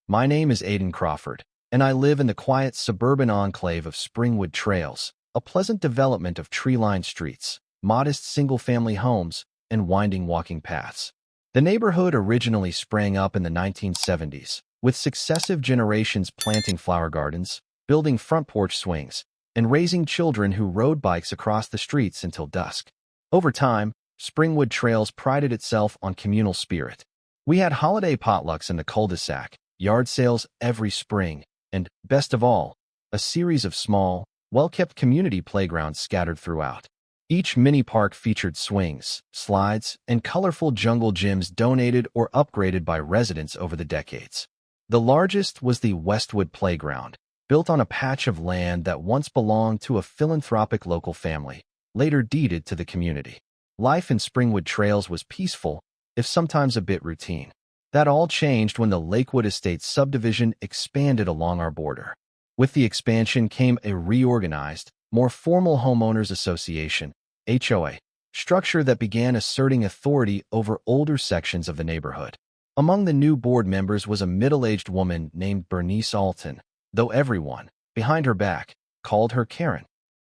My name is Aidan Crawford, and I live in the quiet suburban enclave of Springwood Trails, a pleasant development of tree-lined streets, modest single-family homes, and winding walking paths. The neighborhood originally sprang up in the 1970s, with successive generations planting flower gardens, building front porch swings, and raising children who rode bikes across the streets until dusk. Over time, Springwood Trails prided itself on communal spirit. We had holiday potlucks in the cul-de-sac, yard sales every spring, and, best of all, a series of small, well-kept community playgrounds scattered throughout. Each mini-park featured swings, slides, and colorful jungle gyms donated or upgraded by residents over the decades. The largest was the Westwood Playground, built on a patch of land that once belonged to a philanthropic local family, later deeded to the community. Life in Springwood Trails was peaceful, if sometimes a bit routine. That all changed when the Lakewood Estates subdivision expanded along our border. With the expansion came a reorganized, more formal homeowners association, HOA, structure that began asserting authority over older sections of the neighborhood. Among the new board members was a middle-aged woman named Bernice Alton, though everyone, behind her back, called her Karen.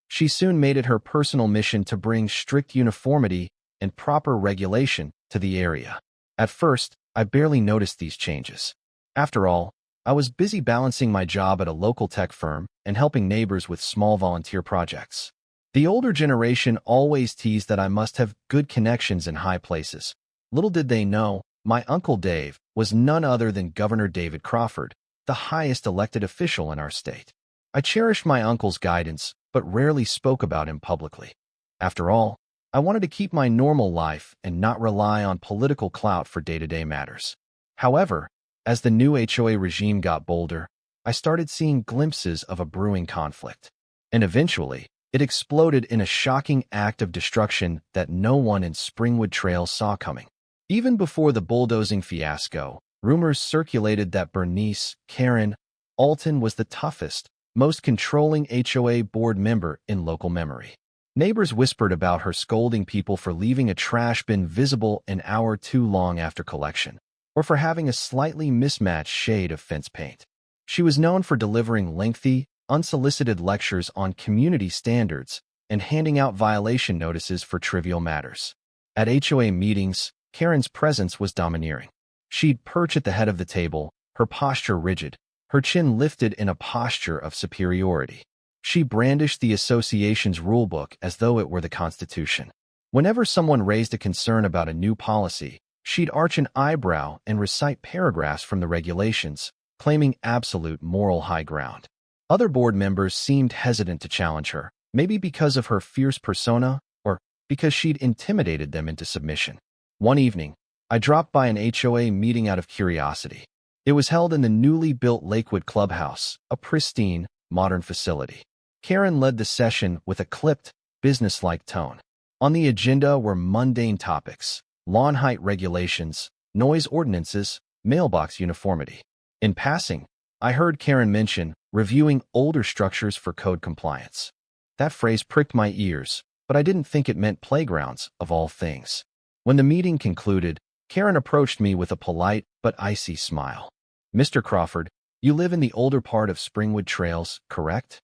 She soon made it her personal mission to bring strict uniformity and proper regulation to the area. At first, I barely noticed these changes. After all, I was busy balancing my job at a local tech firm and helping neighbors with small volunteer projects. The older generation always teased that I must have good connections in high places. Little did they know, my Uncle Dave was none other than Governor David Crawford, the highest elected official in our state. I cherished my uncle's guidance, but rarely spoke about him publicly. After all, I wanted to keep my normal life and not rely on political clout for day-to-day matters. However, as the new HOA regime got bolder, I started seeing glimpses of a brewing conflict. And eventually, it exploded in a shocking act of destruction that no one in Springwood Trails saw coming. Even before the bulldozing fiasco, rumors circulated that Bernice, Karen, Alton was the toughest, most controlling HOA board member in local memory. Neighbors whispered about her scolding people for leaving a trash bin visible an hour too long after collection, or for having a slightly mismatched shade of fence paint. She was known for delivering lengthy, unsolicited lectures on community standards and handing out violation notices for trivial matters. At HOA meetings, Karen's presence was domineering. She'd perch at the head of the table, her posture rigid, her chin lifted in a posture of superiority. She brandished the association's rulebook as though it were the Constitution. Whenever someone raised a concern about a new policy, she'd arch an eyebrow and recite paragraphs from the regulations, claiming absolute moral high ground. Other board members seemed hesitant to challenge her, maybe because of her fierce persona or because she'd intimidated them into submission. One evening, I dropped by an HOA meeting out of curiosity. It was held in the newly built Lakewood Clubhouse, a pristine, modern facility. Karen led the session with a clipped, businesslike tone. On the agenda were mundane topics: lawn height regulations, noise ordinances, mailbox uniformity. In passing, I heard Karen mention reviewing older structures for code compliance. That phrase pricked my ears, but I didn't think it meant playgrounds, of all things. When the meeting concluded, Karen approached me with a polite but icy smile. "Mr. Crawford, you live in the older part of Springwood Trails, correct?"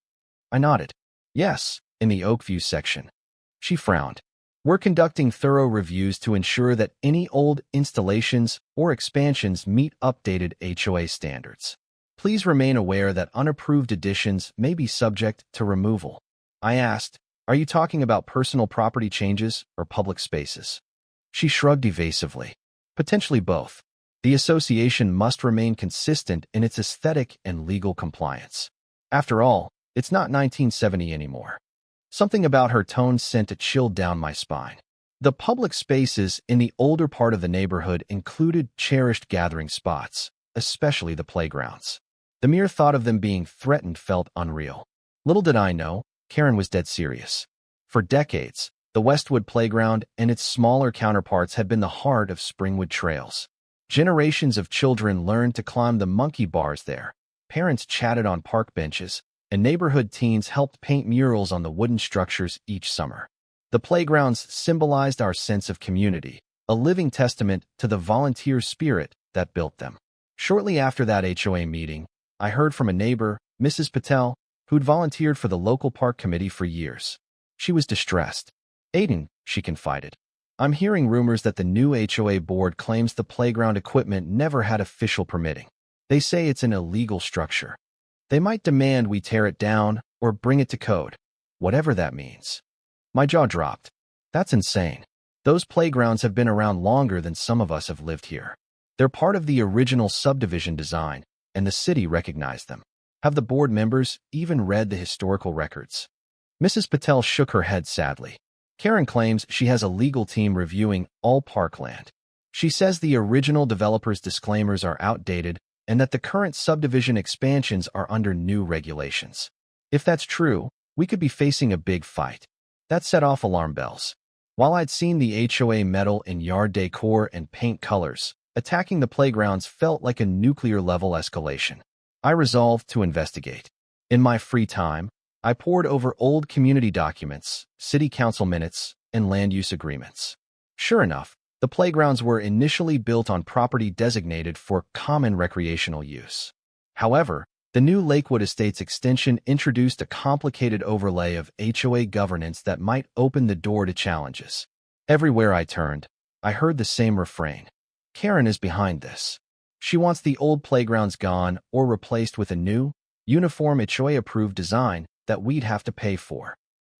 I nodded. "Yes, in the Oakview section." She frowned. "We're conducting thorough reviews to ensure that any old installations or expansions meet updated HOA standards. Please remain aware that unapproved additions may be subject to removal." I asked, "Are you talking about personal property changes or public spaces?" She shrugged evasively. "Potentially both. The association must remain consistent in its aesthetic and legal compliance. After all, it's not 1970 anymore." Something about her tone sent a chill down my spine. The public spaces in the older part of the neighborhood included cherished gathering spots, especially the playgrounds. The mere thought of them being threatened felt unreal. Little did I know, Karen was dead serious. For decades, the Westwood Playground and its smaller counterparts had been the heart of Springwood Trails. Generations of children learned to climb the monkey bars there. Parents chatted on park benches, and neighborhood teens helped paint murals on the wooden structures each summer. The playgrounds symbolized our sense of community, a living testament to the volunteer spirit that built them. Shortly after that HOA meeting, I heard from a neighbor, Mrs. Patel, who'd volunteered for the local park committee for years. She was distressed. "Aiden," she confided, "I'm hearing rumors that the new HOA board claims the playground equipment never had official permitting. They say it's an illegal structure. They might demand we tear it down or bring it to code, whatever that means." My jaw dropped. That's insane. Those playgrounds have been around longer than some of us have lived here. They're part of the original subdivision design, and the city recognized them. Have the board members even read the historical records? Mrs. Patel shook her head sadly. Karen claims she has a legal team reviewing all parkland. She says the original developer's disclaimers are outdated and that the current subdivision expansions are under new regulations. If that's true, we could be facing a big fight. That set off alarm bells. While I'd seen the HOA meddle in yard decor and paint colors, attacking the playgrounds felt like a nuclear-level escalation. I resolved to investigate. In my free time, I pored over old community documents, city council minutes, and land use agreements. Sure enough, the playgrounds were initially built on property designated for common recreational use. However, the new Lakewood Estates extension introduced a complicated overlay of HOA governance that might open the door to challenges. Everywhere I turned, I heard the same refrain. Karen is behind this. She wants the old playgrounds gone or replaced with a new, uniform HOA-approved design that we'd have to pay for.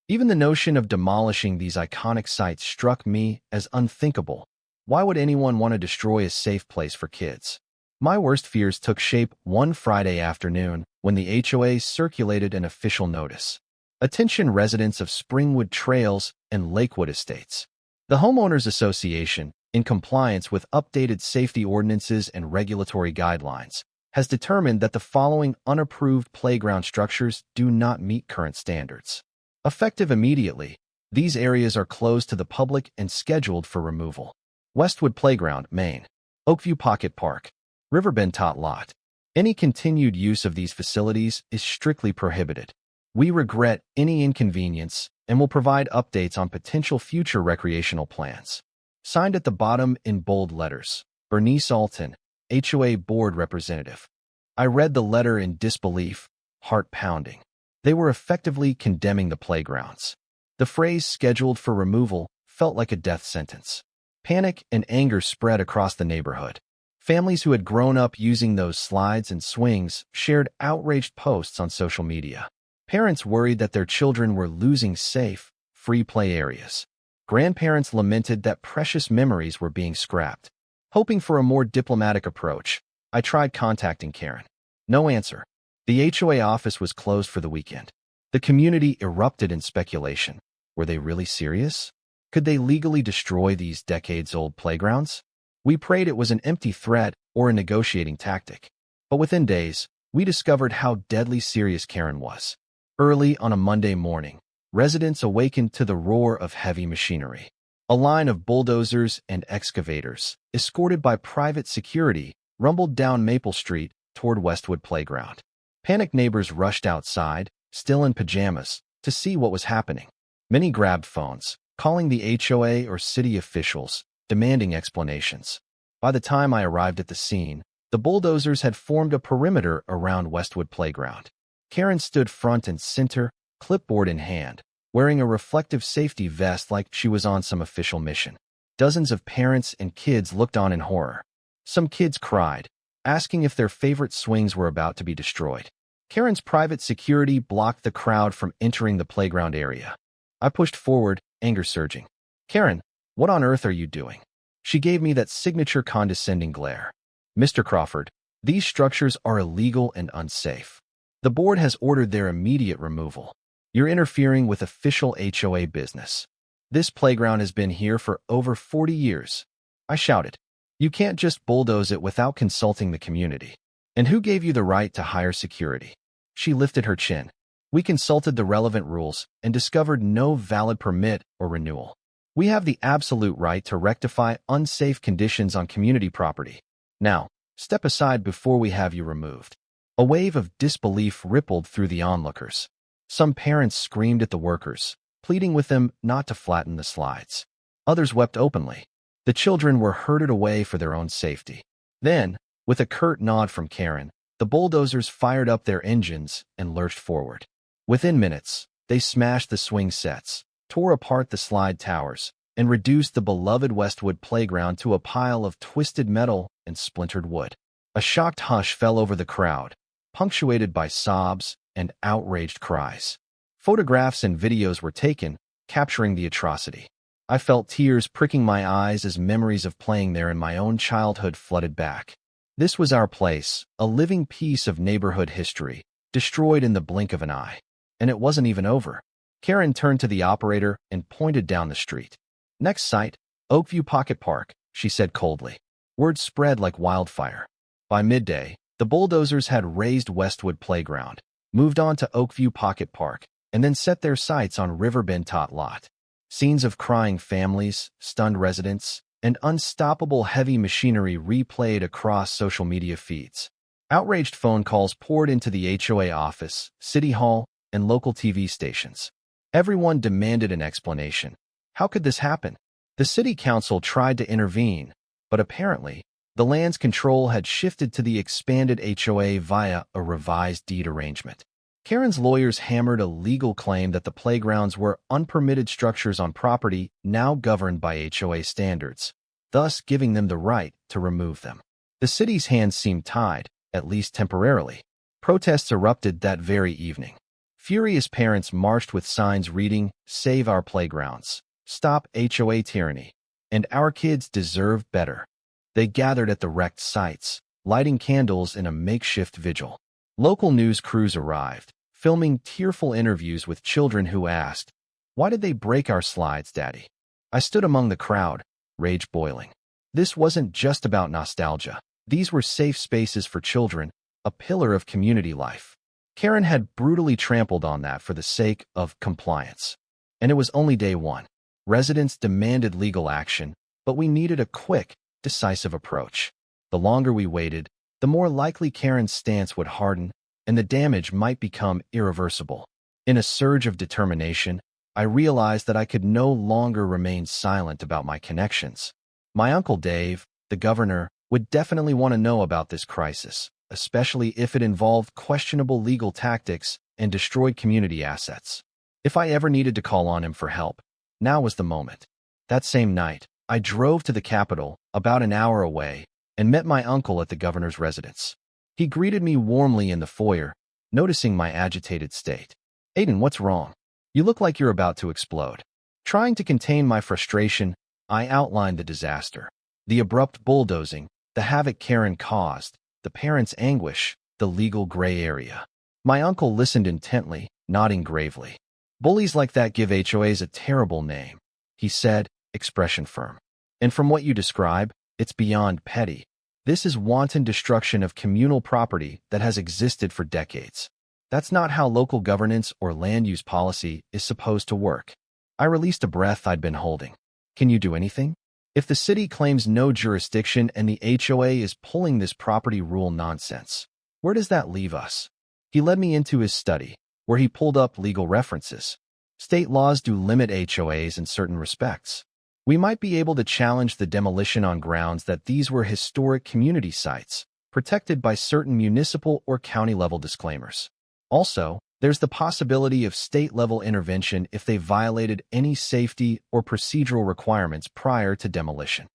Even the notion of demolishing these iconic sites struck me as unthinkable. Why would anyone want to destroy a safe place for kids? My worst fears took shape one Friday afternoon when the HOA circulated an official notice. "Attention residents of Springwood Trails and Lakewood Estates. The Homeowners Association, in compliance with updated safety ordinances and regulatory guidelines, has determined that the following unapproved playground structures do not meet current standards. Effective immediately, these areas are closed to the public and scheduled for removal. Westwood Playground, Maine. Oakview Pocket Park. Riverbend Tot Lot. Any continued use of these facilities is strictly prohibited. We regret any inconvenience and will provide updates on potential future recreational plans." Signed at the bottom in bold letters, Bernice Alton, HOA Board Representative. I read the letter in disbelief, heart pounding. They were effectively condemning the playgrounds. The phrase "scheduled for removal" felt like a death sentence. Panic and anger spread across the neighborhood. Families who had grown up using those slides and swings shared outraged posts on social media. Parents worried that their children were losing safe, free play areas. Grandparents lamented that precious memories were being scrapped. Hoping for a more diplomatic approach, I tried contacting Karen. No answer. The HOA office was closed for the weekend. The community erupted in speculation. Were they really serious? Could they legally destroy these decades-old playgrounds? We prayed it was an empty threat or a negotiating tactic. But within days, we discovered how deadly serious Karen was. Early on a Monday morning, residents awakened to the roar of heavy machinery. A line of bulldozers and excavators, escorted by private security, rumbled down Maple Street toward Westwood Playground. Panicked neighbors rushed outside, still in pajamas, to see what was happening. Many grabbed phones, calling the HOA or city officials, demanding explanations. By the time I arrived at the scene, the bulldozers had formed a perimeter around Westwood Playground. Karen stood front and center, clipboard in hand, wearing a reflective safety vest like she was on some official mission. Dozens of parents and kids looked on in horror. Some kids cried, asking if their favorite swings were about to be destroyed. Karen's private security blocked the crowd from entering the playground area. I pushed forward, anger surging. "Karen, what on earth are you doing?" She gave me that signature condescending glare. "Mr. Crawford, these structures are illegal and unsafe. The board has ordered their immediate removal. You're interfering with official HOA business. This playground has been here for over 40 years. I shouted. "You can't just bulldoze it without consulting the community. And who gave you the right to hire security?" She lifted her chin. "We consulted the relevant rules and discovered no valid permit or renewal. We have the absolute right to rectify unsafe conditions on community property. Now, step aside before we have you removed." A wave of disbelief rippled through the onlookers. Some parents screamed at the workers, pleading with them not to flatten the slides. Others wept openly. The children were herded away for their own safety. Then, With a curt nod from Karen, the bulldozers fired up their engines and lurched forward. Within minutes, they smashed the swing sets, tore apart the slide towers, and reduced the beloved Westwood playground to a pile of twisted metal and splintered wood. A shocked hush fell over the crowd, punctuated by sobs and outraged cries. Photographs and videos were taken, capturing the atrocity. I felt tears pricking my eyes as memories of playing there in my own childhood flooded back. This was our place, a living piece of neighborhood history, destroyed in the blink of an eye. And it wasn't even over. Karen turned to the operator and pointed down the street. "Next site, Oakview Pocket Park," she said coldly. Word spread like wildfire. By midday, the bulldozers had razed Westwood Playground, moved on to Oakview Pocket Park, and then set their sights on Riverbend Tot Lot. Scenes of crying families, stunned residents, and unstoppable heavy machinery replayed across social media feeds. Outraged phone calls poured into the HOA office, City Hall, and local TV stations. Everyone demanded an explanation. How could this happen? The city council tried to intervene, but apparently, the land's control had shifted to the expanded HOA via a revised deed arrangement. Karen's lawyers hammered a legal claim that the playgrounds were unpermitted structures on property now governed by HOA standards, thus giving them the right to remove them. The city's hands seemed tied, at least temporarily. Protests erupted that very evening. Furious parents marched with signs reading, "Save our playgrounds," "Stop HOA tyranny," and "Our kids deserve better." They gathered at the wrecked sites, lighting candles in a makeshift vigil. Local news crews arrived, filming tearful interviews with children who asked, "Why did they break our slides, Daddy?" I stood among the crowd, rage boiling. This wasn't just about nostalgia. These were safe spaces for children, a pillar of community life. Karen had brutally trampled on that for the sake of compliance. And it was only day one. Residents demanded legal action, but we needed a quick, decisive approach. The longer we waited, the more likely Karen's stance would harden, and the damage might become irreversible. In a surge of determination, I realized that I could no longer remain silent about my connections. My Uncle Dave, the governor, would definitely want to know about this crisis, especially if it involved questionable legal tactics and destroyed community assets. If I ever needed to call on him for help, now was the moment. That same night, I drove to the Capitol, about an hour away, and met my uncle at the governor's residence. He greeted me warmly in the foyer, noticing my agitated state. "Aiden, what's wrong? You look like you're about to explode." Trying to contain my frustration, I outlined the disaster. The abrupt bulldozing, the havoc Karen caused, the parents' anguish, the legal gray area. My uncle listened intently, nodding gravely. "Bullies like that give HOAs a terrible name," he said, expression firm. "And from what you describe, it's beyond petty. This is wanton destruction of communal property that has existed for decades. That's not how local governance or land use policy is supposed to work." I released a breath I'd been holding. "Can you do anything? If the city claims no jurisdiction and the HOA is pulling this property rule nonsense, where does that leave us?" He led me into his study, where he pulled up legal references. State laws do limit HOAs in certain respects. We might be able to challenge the demolition on grounds that these were historic community sites, protected by certain municipal or county-level disclaimers. Also, there's the possibility of state-level intervention if they violated any safety or procedural requirements prior to demolition.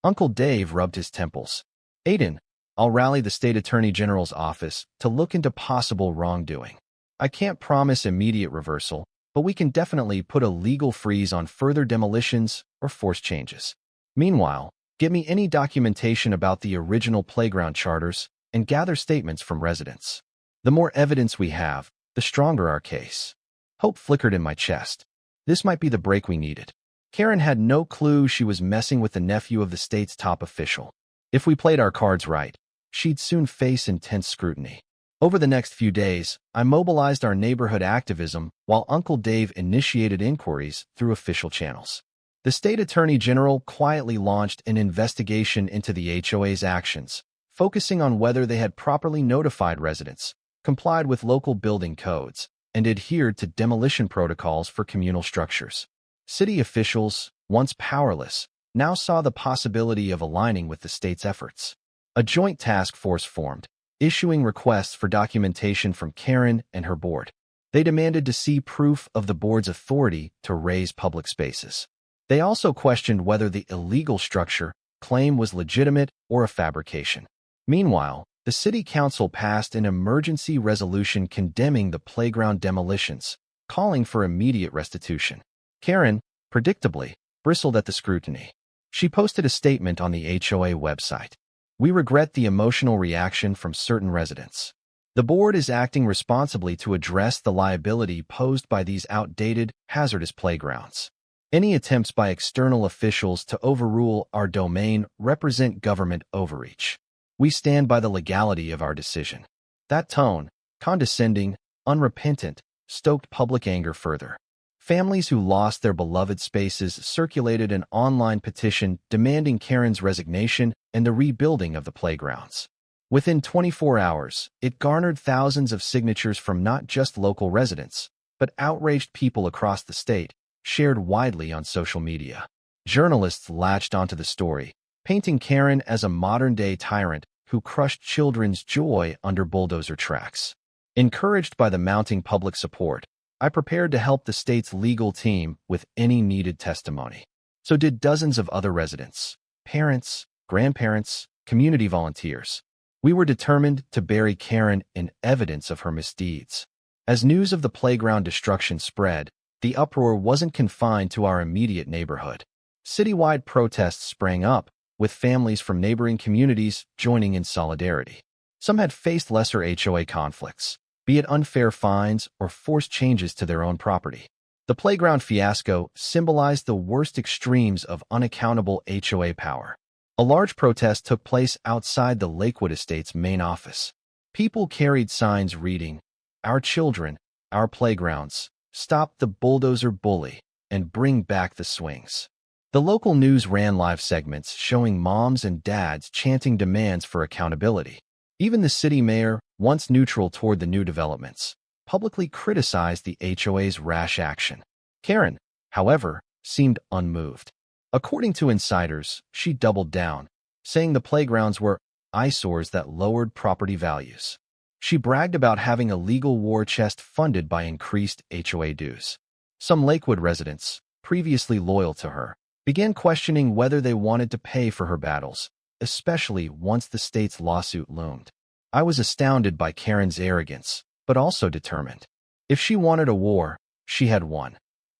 Uncle Dave rubbed his temples. "Aiden, I'll rally the state attorney general's office to look into possible wrongdoing. I can't promise immediate reversal, but we can definitely put a legal freeze on further demolitions or force changes. Meanwhile, get me any documentation about the original playground charters and gather statements from residents. The more evidence we have, the stronger our case." Hope flickered in my chest. This might be the break we needed. Karen had no clue she was messing with the nephew of the state's top official. If we played our cards right, she'd soon face intense scrutiny. Over the next few days, I mobilized our neighborhood activism while Uncle Dave initiated inquiries through official channels. The state attorney general quietly launched an investigation into the HOA's actions, focusing on whether they had properly notified residents, complied with local building codes, and adhered to demolition protocols for communal structures. City officials, once powerless, now saw the possibility of aligning with the state's efforts. A joint task force formed, issuing requests for documentation from Karen and her board. They demanded to see proof of the board's authority to raise public spaces. They also questioned whether the illegal structure claim was legitimate or a fabrication. Meanwhile, the city council passed an emergency resolution condemning the playground demolitions, calling for immediate restitution. Karen, predictably, bristled at the scrutiny. She posted a statement on the HOA website. "We regret the emotional reaction from certain residents. The board is acting responsibly to address the liability posed by these outdated, hazardous playgrounds. Any attempts by external officials to overrule our domain represent government overreach. We stand by the legality of our decision." That tone, condescending, unrepentant, stoked public anger further. Families who lost their beloved spaces circulated an online petition demanding Karen's resignation and the rebuilding of the playgrounds. Within 24 hours, it garnered thousands of signatures from not just local residents, but outraged people across the state, shared widely on social media. Journalists latched onto the story, painting Karen as a modern-day tyrant who crushed children's joy under bulldozer tracks. Encouraged by the mounting public support, I prepared to help the state's legal team with any needed testimony. So did dozens of other residents, parents, grandparents, community volunteers. We were determined to bury Karen in evidence of her misdeeds. As news of the playground destruction spread, the uproar wasn't confined to our immediate neighborhood. Citywide protests sprang up, with families from neighboring communities joining in solidarity. Some had faced lesser HOA conflicts, be it unfair fines or forced changes to their own property. The playground fiasco symbolized the worst extremes of unaccountable HOA power. A large protest took place outside the Lakewood Estate's main office. People carried signs reading, "Our children, our playgrounds, stop the bulldozer bully, and bring back the swings." The local news ran live segments showing moms and dads chanting demands for accountability. Even the city mayor, once neutral toward the new developments, publicly criticized the HOA's rash action. Karen, however, seemed unmoved. According to insiders, she doubled down, saying the playgrounds were eyesores that lowered property values. She bragged about having a legal war chest funded by increased HOA dues. Some Lakewood residents, previously loyal to her, began questioning whether they wanted to pay for her battles, especially once the state's lawsuit loomed. I was astounded by Karen's arrogance, but also determined. If she wanted a war, she had won.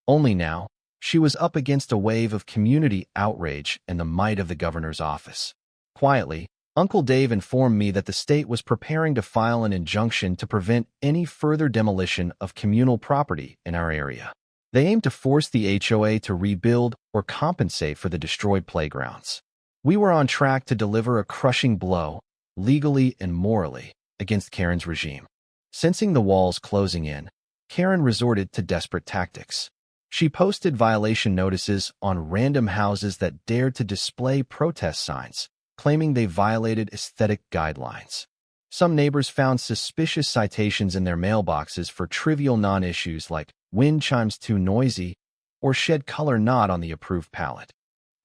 Only now, she was up against a wave of community outrage and the might of the governor's office. Quietly, Uncle Dave informed me that the state was preparing to file an injunction to prevent any further demolition of communal property in our area. They aimed to force the HOA to rebuild or compensate for the destroyed playgrounds. We were on track to deliver a crushing blow, legally and morally, against Karen's regime. Sensing the walls closing in, Karen resorted to desperate tactics. She posted violation notices on random houses that dared to display protest signs, claiming they violated aesthetic guidelines. Some neighbors found suspicious citations in their mailboxes for trivial non-issues like wind chimes too noisy or shed color not on the approved palette.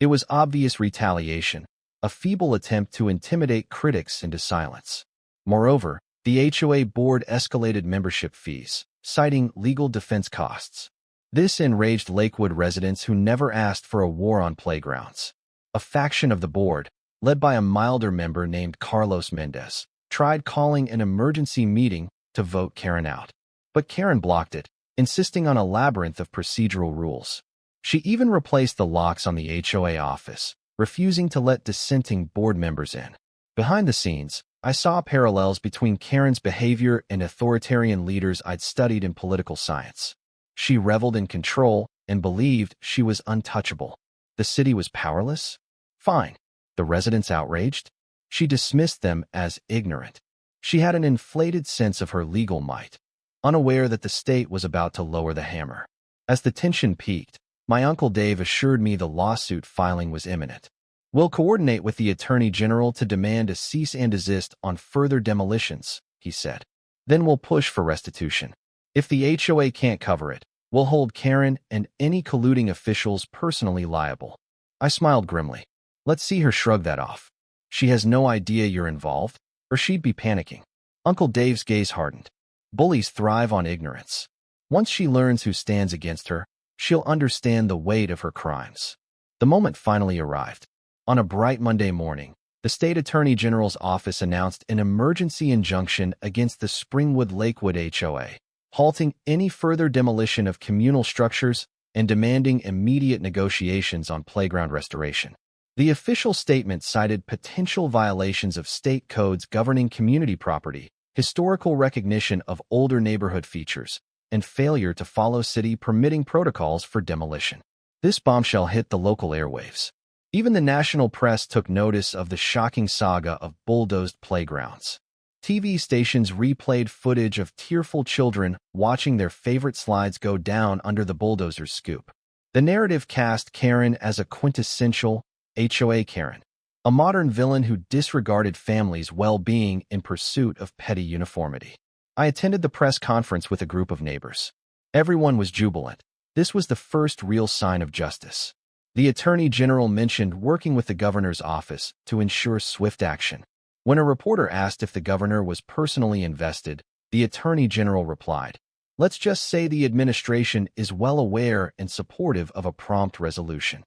It was obvious retaliation, a feeble attempt to intimidate critics into silence. Moreover, the HOA board escalated membership fees, citing legal defense costs. This enraged Lakewood residents who never asked for a war on playgrounds. A faction of the board, led by a milder member named Carlos Mendez, tried calling an emergency meeting to vote Karen out. But Karen blocked it, insisting on a labyrinth of procedural rules. She even replaced the locks on the HOA office, refusing to let dissenting board members in. Behind the scenes, I saw parallels between Karen's behavior and authoritarian leaders I'd studied in political science. She reveled in control and believed she was untouchable. The city was powerless? Fine. The residents outraged? She dismissed them as ignorant. She had an inflated sense of her legal might, unaware that the state was about to lower the hammer. As the tension peaked, my Uncle Dave assured me the lawsuit filing was imminent. "We'll coordinate with the Attorney General to demand a cease and desist on further demolitions," he said. "Then we'll push for restitution. If the HOA can't cover it, we'll hold Karen and any colluding officials personally liable." I smiled grimly. Let's see her shrug that off. She has no idea you're involved, or she'd be panicking. Uncle Dave's gaze hardened. Bullies thrive on ignorance. Once she learns who stands against her, she'll understand the weight of her crimes. The moment finally arrived. On a bright Monday morning, the state attorney general's office announced an emergency injunction against the Springwood-Lakewood HOA, halting any further demolition of communal structures and demanding immediate negotiations on playground restoration. The official statement cited potential violations of state codes governing community property, historical recognition of older neighborhood features, and failure to follow city permitting protocols for demolition. This bombshell hit the local airwaves. Even the national press took notice of the shocking saga of bulldozed playgrounds. TV stations replayed footage of tearful children watching their favorite slides go down under the bulldozer's scoop. The narrative cast Karen as a quintessential HOA Karen, a modern villain who disregarded families' well-being in pursuit of petty uniformity. I attended the press conference with a group of neighbors. Everyone was jubilant. This was the first real sign of justice. The Attorney General mentioned working with the governor's office to ensure swift action. When a reporter asked if the governor was personally invested, the Attorney General replied, "Let's just say the administration is well aware and supportive of a prompt resolution."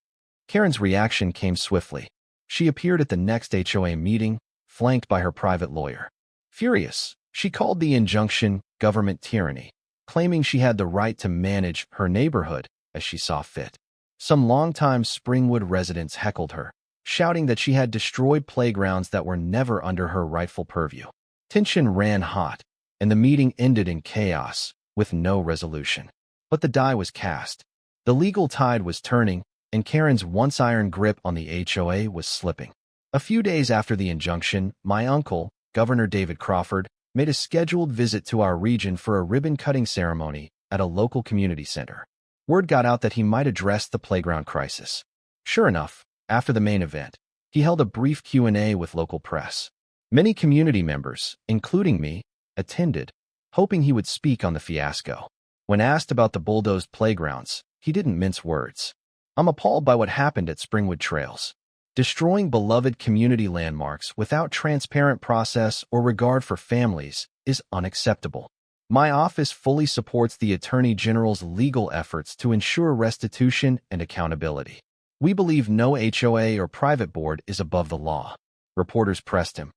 Karen's reaction came swiftly. She appeared at the next HOA meeting, flanked by her private lawyer. Furious, she called the injunction government tyranny, claiming she had the right to manage her neighborhood as she saw fit. Some longtime Springwood residents heckled her, shouting that she had destroyed playgrounds that were never under her rightful purview. Tension ran hot, and the meeting ended in chaos, with no resolution. But the die was cast. The legal tide was turning, and Karen's once-iron grip on the HOA was slipping. A few days after the injunction, my uncle, Governor David Crawford, made a scheduled visit to our region for a ribbon-cutting ceremony at a local community center. Word got out that he might address the playground crisis. Sure enough, after the main event, he held a brief Q&A with local press. Many community members, including me, attended, hoping he would speak on the fiasco. When asked about the bulldozed playgrounds, he didn't mince words. "I'm appalled by what happened at Springwood Trails. Destroying beloved community landmarks without transparent process or regard for families is unacceptable. My office fully supports the Attorney General's legal efforts to ensure restitution and accountability. We believe no HOA or private board is above the law." Reporters pressed him.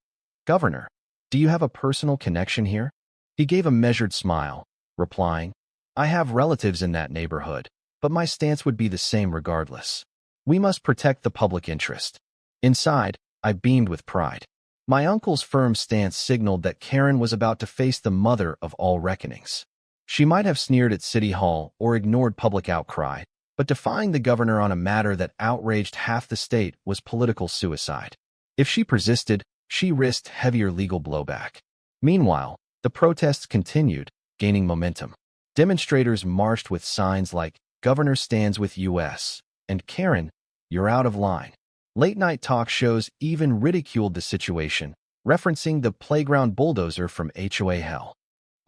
"Governor, do you have a personal connection here?" He gave a measured smile, replying, "I have relatives in that neighborhood, but my stance would be the same regardless. We must protect the public interest." Inside, I beamed with pride. My uncle's firm stance signaled that Karen was about to face the mother of all reckonings. She might have sneered at City Hall or ignored public outcry, but defying the governor on a matter that outraged half the state was political suicide. If she persisted, she risked heavier legal blowback. Meanwhile, the protests continued, gaining momentum. Demonstrators marched with signs like, "Governor stands with US," and "Karen, you're out of line." Late-night talk shows even ridiculed the situation, referencing the playground bulldozer from HOA hell.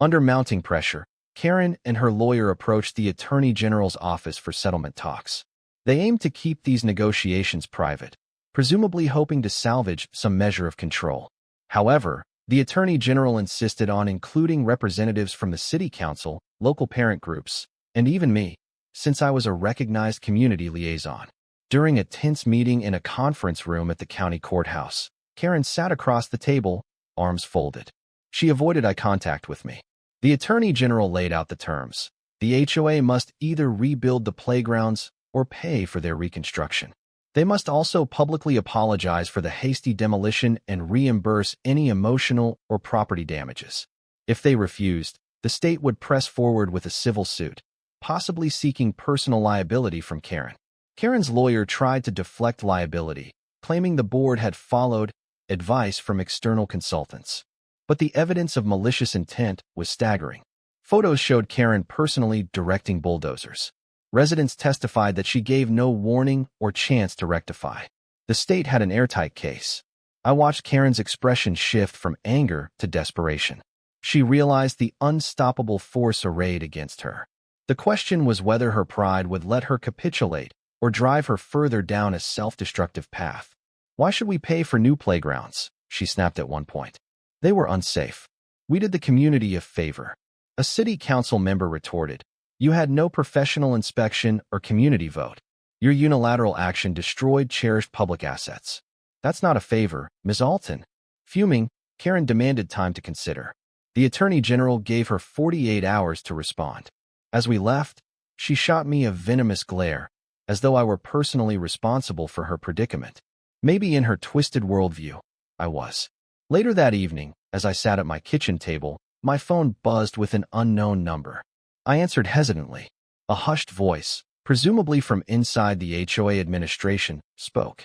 Under mounting pressure, Karen and her lawyer approached the Attorney General's office for settlement talks. They aimed to keep these negotiations private, presumably hoping to salvage some measure of control. However, the Attorney General insisted on including representatives from the City Council, local parent groups, and even me, since I was a recognized community liaison. During a tense meeting in a conference room at the county courthouse, Karen sat across the table, arms folded. She avoided eye contact with me. The Attorney General laid out the terms. The HOA must either rebuild the playgrounds or pay for their reconstruction. They must also publicly apologize for the hasty demolition and reimburse any emotional or property damages. If they refused, the state would press forward with a civil suit, possibly seeking personal liability from Karen. Karen's lawyer tried to deflect liability, claiming the board had followed advice from external consultants. But the evidence of malicious intent was staggering. Photos showed Karen personally directing bulldozers. Residents testified that she gave no warning or chance to rectify. The state had an airtight case. I watched Karen's expression shift from anger to desperation. She realized the unstoppable force arrayed against her. The question was whether her pride would let her capitulate or drive her further down a self-destructive path. Why should we pay for new playgrounds? She snapped at one point. They were unsafe. We did the community a favor. A city council member retorted. You had no professional inspection or community vote. Your unilateral action destroyed cherished public assets. That's not a favor, Ms. Alton. Fuming, Karen demanded time to consider. The Attorney General gave her 48 hours to respond. As we left, she shot me a venomous glare, as though I were personally responsible for her predicament. Maybe in her twisted worldview, I was. Later that evening, as I sat at my kitchen table, my phone buzzed with an unknown number. I answered hesitantly. A hushed voice, presumably from inside the HOA administration, spoke.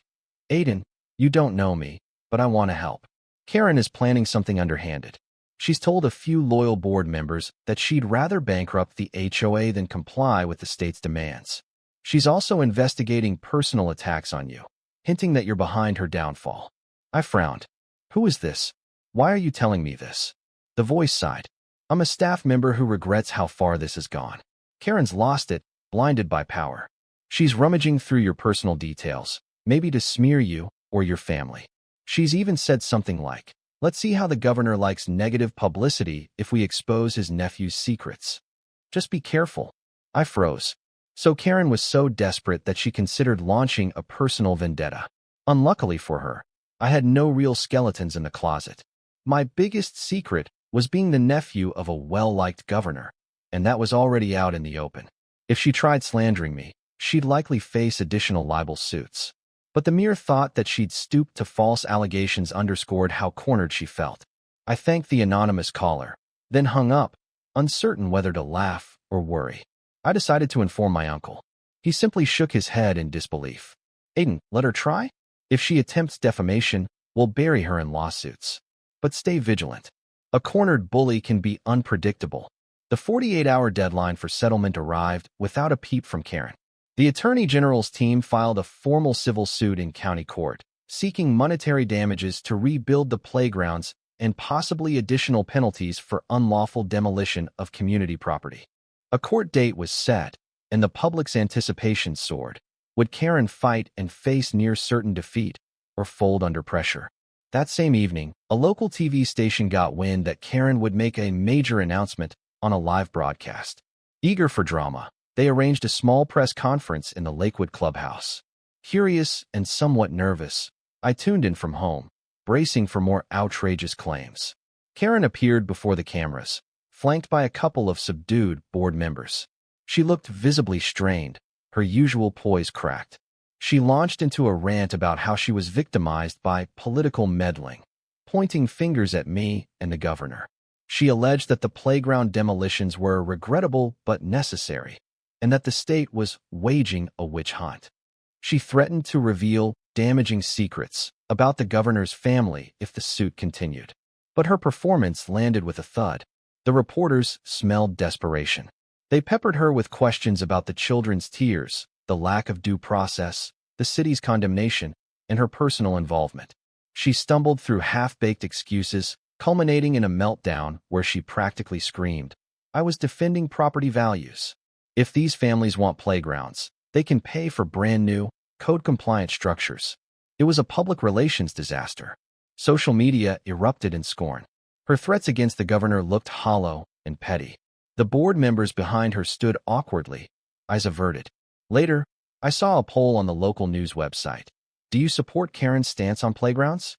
Aiden, you don't know me, but I want to help. Karen is planning something underhanded. She's told a few loyal board members that she'd rather bankrupt the HOA than comply with the state's demands. She's also investigating personal attacks on you, hinting that you're behind her downfall. I frowned. Who is this? Why are you telling me this? The voice sighed. I'm a staff member who regrets how far this has gone. Karen's lost it, blinded by power. She's rummaging through your personal details, maybe to smear you or your family. She's even said something like, let's see how the governor likes negative publicity if we expose his nephew's secrets. Just be careful. I froze. So Karen was so desperate that she considered launching a personal vendetta. Unluckily for her, I had no real skeletons in the closet. My biggest secret was being the nephew of a well-liked governor, and that was already out in the open. If she tried slandering me, she'd likely face additional libel suits. But the mere thought that she'd stooped to false allegations underscored how cornered she felt. I thanked the anonymous caller, then hung up, uncertain whether to laugh or worry. I decided to inform my uncle. He simply shook his head in disbelief. Aiden, let her try? If she attempts defamation, we'll bury her in lawsuits. But stay vigilant. A cornered bully can be unpredictable. The 48-hour deadline for settlement arrived without a peep from Karen. The Attorney General's team filed a formal civil suit in county court, seeking monetary damages to rebuild the playgrounds and possibly additional penalties for unlawful demolition of community property. A court date was set, and the public's anticipation soared. Would Karen fight and face near-certain defeat, or fold under pressure? That same evening, a local TV station got wind that Karen would make a major announcement on a live broadcast. Eager for drama, they arranged a small press conference in the Lakewood clubhouse. Curious and somewhat nervous, I tuned in from home, bracing for more outrageous claims. Karen appeared before the cameras, flanked by a couple of subdued board members. She looked visibly strained, her usual poise cracked. She launched into a rant about how she was victimized by political meddling, pointing fingers at me and the governor. She alleged that the playground demolitions were regrettable but necessary, and that the state was waging a witch hunt. She threatened to reveal damaging secrets about the governor's family if the suit continued. But her performance landed with a thud. The reporters smelled desperation. They peppered her with questions about the children's tears, the lack of due process, the city's condemnation, and her personal involvement. She stumbled through half-baked excuses, culminating in a meltdown where she practically screamed, "I was defending property values. If these families want playgrounds, they can pay for brand-new, code-compliant structures." It was a public relations disaster. Social media erupted in scorn. Her threats against the governor looked hollow and petty. The board members behind her stood awkwardly, eyes averted. Later, I saw a poll on the local news website. Do you support Karen's stance on playgrounds?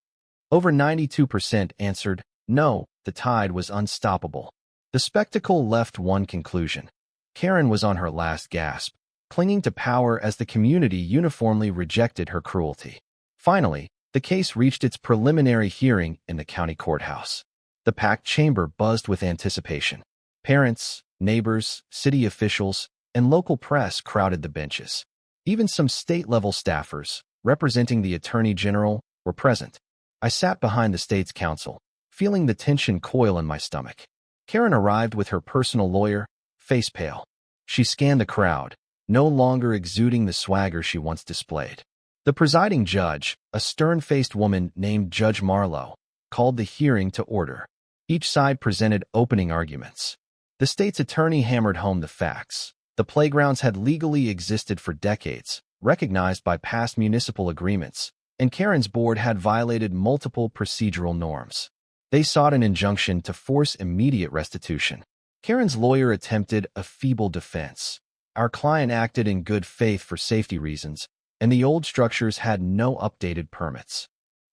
Over 92% answered, no. The tide was unstoppable. The spectacle left one conclusion. Karen was on her last gasp, clinging to power as the community uniformly rejected her cruelty. Finally, the case reached its preliminary hearing in the county courthouse. The packed chamber buzzed with anticipation. Parents, neighbors, city officials, and local press crowded the benches. Even some state-level staffers, representing the Attorney General, were present. I sat behind the state's counsel, feeling the tension coil in my stomach. Karen arrived with her personal lawyer, face pale. She scanned the crowd, no longer exuding the swagger she once displayed. The presiding judge, a stern-faced woman named Judge Marlowe, called the hearing to order. Each side presented opening arguments. The state's attorney hammered home the facts. The playgrounds had legally existed for decades, recognized by past municipal agreements, and Karen's board had violated multiple procedural norms. They sought an injunction to force immediate restitution. Karen's lawyer attempted a feeble defense. Our client acted in good faith for safety reasons, and the old structures had no updated permits.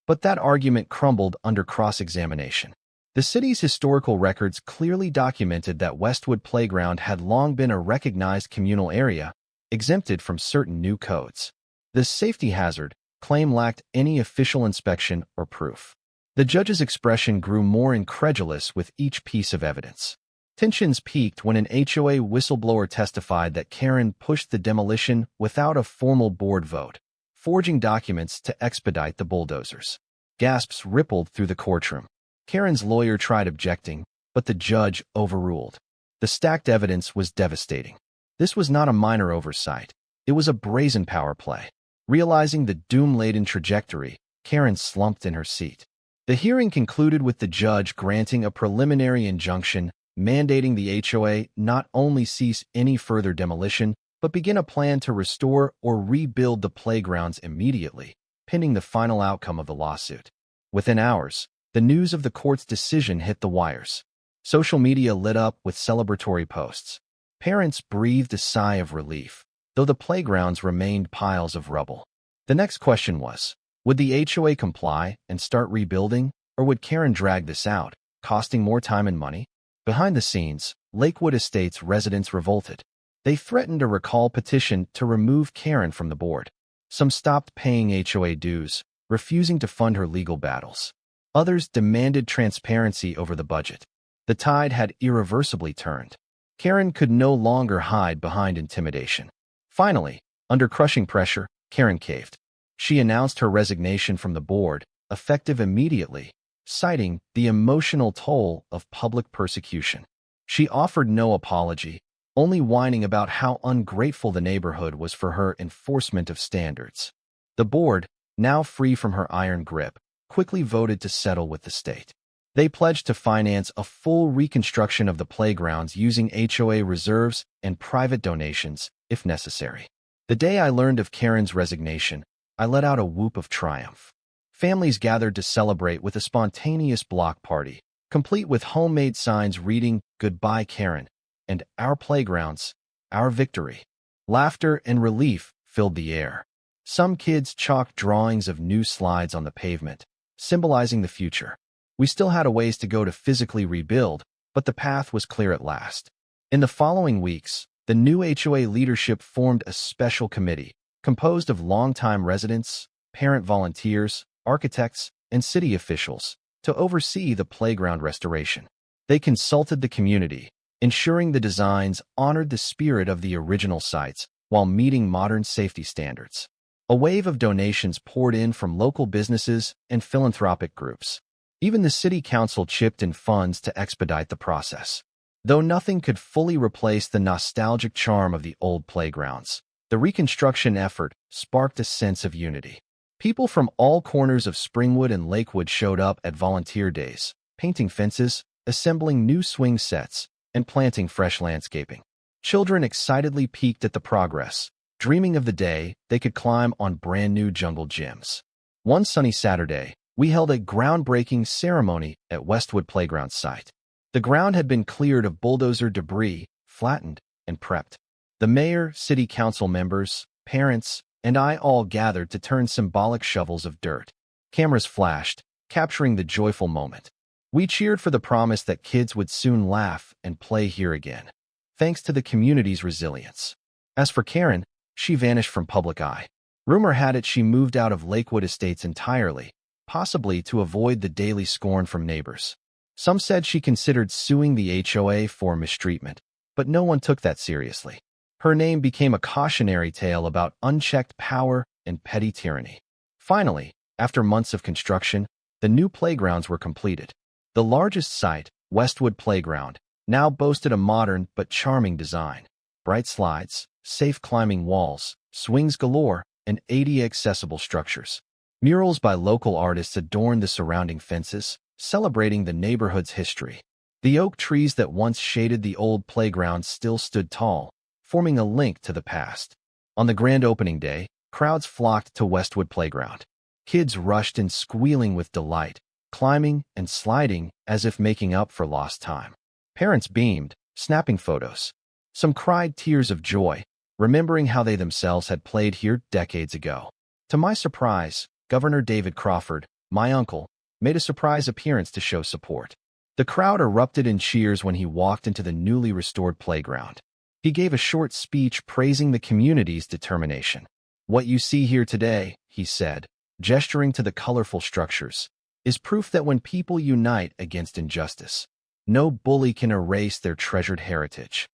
But that argument crumbled under cross-examination. The city's historical records clearly documented that Westwood Playground had long been a recognized communal area, exempted from certain new codes. This safety hazard claim lacked any official inspection or proof. The judge's expression grew more incredulous with each piece of evidence. Tensions peaked when an HOA whistleblower testified that Karen pushed the demolition without a formal board vote, forging documents to expedite the bulldozers. Gasps rippled through the courtroom. Karen's lawyer tried objecting, but the judge overruled. The stacked evidence was devastating. This was not a minor oversight. It was a brazen power play. Realizing the doom-laden trajectory, Karen slumped in her seat. The hearing concluded with the judge granting a preliminary injunction mandating the HOA not only cease any further demolition, but begin a plan to restore or rebuild the playgrounds immediately, pending the final outcome of the lawsuit. Within hours, the news of the court's decision hit the wires. Social media lit up with celebratory posts. Parents breathed a sigh of relief, though the playgrounds remained piles of rubble. The next question was, would the HOA comply and start rebuilding, or would Karen drag this out, costing more time and money? Behind the scenes, Lakewood Estates residents revolted. They threatened a recall petition to remove Karen from the board. Some stopped paying HOA dues, refusing to fund her legal battles. Others demanded transparency over the budget. The tide had irreversibly turned. Karen could no longer hide behind intimidation. Finally, under crushing pressure, Karen caved. She announced her resignation from the board, effective immediately, citing the emotional toll of public persecution. She offered no apology, only whining about how ungrateful the neighborhood was for her enforcement of standards. The board, now free from her iron grip, quickly voted to settle with the state. They pledged to finance a full reconstruction of the playgrounds using HOA reserves and private donations, if necessary. The day I learned of Karen's resignation, I let out a whoop of triumph. Families gathered to celebrate with a spontaneous block party, complete with homemade signs reading, "Goodbye, Karen," and "Our playgrounds, our victory." Laughter and relief filled the air. Some kids chalked drawings of new slides on the pavement, symbolizing the future. We still had a ways to go to physically rebuild, but the path was clear at last. In the following weeks, the new HOA leadership formed a special committee, composed of longtime residents, parent volunteers, architects, and city officials, to oversee the playground restoration. They consulted the community, ensuring the designs honored the spirit of the original sites while meeting modern safety standards. A wave of donations poured in from local businesses and philanthropic groups. Even the city council chipped in funds to expedite the process. Though nothing could fully replace the nostalgic charm of the old playgrounds, the reconstruction effort sparked a sense of unity. People from all corners of Springwood and Lakewood showed up at volunteer days, painting fences, assembling new swing sets, and planting fresh landscaping. Children excitedly peeked at the progress, dreaming of the day they could climb on brand-new jungle gyms. One sunny Saturday, we held a groundbreaking ceremony at Westwood Playground site. The ground had been cleared of bulldozer debris, flattened, and prepped. The mayor, city council members, parents, and I all gathered to turn symbolic shovels of dirt. Cameras flashed, capturing the joyful moment. We cheered for the promise that kids would soon laugh and play here again, thanks to the community's resilience. As for Karen, she vanished from public eye. Rumor had it she moved out of Lakewood Estates entirely, possibly to avoid the daily scorn from neighbors. Some said she considered suing the HOA for mistreatment, but no one took that seriously. Her name became a cautionary tale about unchecked power and petty tyranny. Finally, after months of construction, the new playgrounds were completed. The largest site, Westwood Playground, now boasted a modern but charming design. Bright slides, safe climbing walls, swings galore, and ADA-accessible structures. Murals by local artists adorned the surrounding fences, celebrating the neighborhood's history. The oak trees that once shaded the old playground still stood tall, forming a link to the past. On the grand opening day, crowds flocked to Westwood Playground. Kids rushed in squealing with delight, climbing and sliding as if making up for lost time. Parents beamed, snapping photos. Some cried tears of joy, remembering how they themselves had played here decades ago. To my surprise, Governor David Crawford, my uncle, made a surprise appearance to show support. The crowd erupted in cheers when he walked into the newly restored playground. He gave a short speech praising the community's determination. "What you see here today," he said, gesturing to the colorful structures, "is proof that when people unite against injustice, no bully can erase their treasured heritage."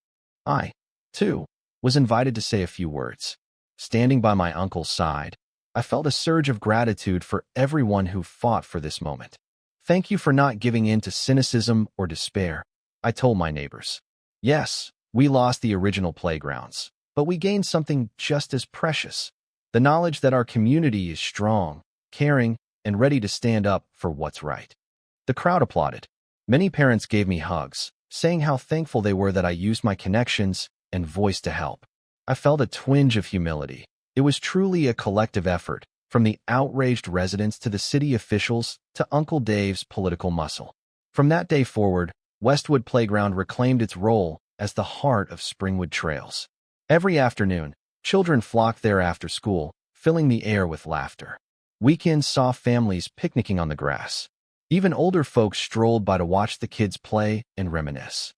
I, too, was invited to say a few words. Standing by my uncle's side, I felt a surge of gratitude for everyone who fought for this moment. "Thank you for not giving in to cynicism or despair," I told my neighbors. "Yes, we lost the original playgrounds, but we gained something just as precious: the knowledge that our community is strong, caring, and ready to stand up for what's right." The crowd applauded. Many parents gave me hugs, saying how thankful they were that I used my connections and voice to help. I felt a twinge of humility. It was truly a collective effort, from the outraged residents to the city officials to Uncle Dave's political muscle. From that day forward, Westwood Playground reclaimed its role as the heart of Springwood Trails. Every afternoon, children flocked there after school, filling the air with laughter. Weekends saw families picnicking on the grass. Even older folks strolled by to watch the kids play and reminisce.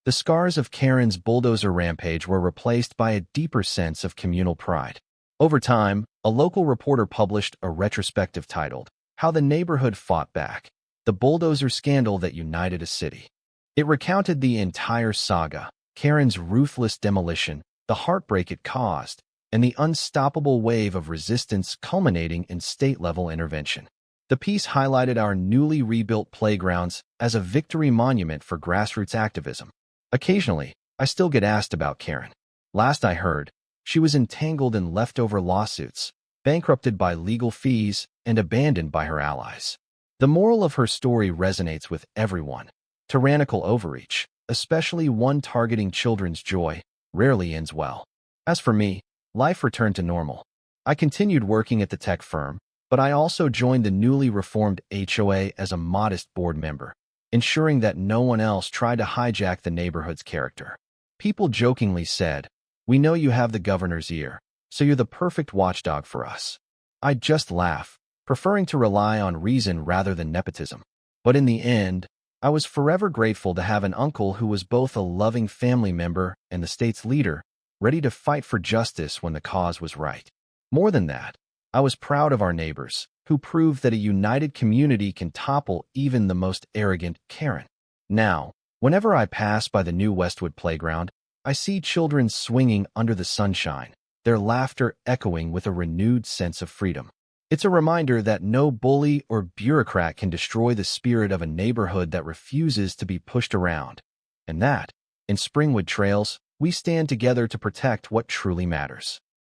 The scars of Karen's bulldozer rampage were replaced by a deeper sense of communal pride. Over time, a local reporter published a retrospective titled, "How the Neighborhood Fought Back: The Bulldozer Scandal That United a City." It recounted the entire saga, Karen's ruthless demolition, the heartbreak it caused, and the unstoppable wave of resistance culminating in state-level intervention. The piece highlighted our newly rebuilt playgrounds as a victory monument for grassroots activism. Occasionally, I still get asked about Karen. Last I heard, she was entangled in leftover lawsuits, bankrupted by legal fees, and abandoned by her allies. The moral of her story resonates with everyone. Tyrannical overreach, especially one targeting children's joy, rarely ends well. As for me, life returned to normal. I continued working at the tech firm, but I also joined the newly reformed HOA as a modest board member, ensuring that no one else tried to hijack the neighborhood's character. People jokingly said, "We know you have the governor's ear, so you're the perfect watchdog for us." I'd just laugh, preferring to rely on reason rather than nepotism. But in the end, I was forever grateful to have an uncle who was both a loving family member and the state's leader, ready to fight for justice when the cause was right. More than that, I was proud of our neighbors, who proved that a united community can topple even the most arrogant Karen. Now, whenever I pass by the new Westwood Playground, I see children swinging under the sunshine, their laughter echoing with a renewed sense of freedom. It's a reminder that no bully or bureaucrat can destroy the spirit of a neighborhood that refuses to be pushed around, and that, in Springwood Trails, we stand together to protect what truly matters.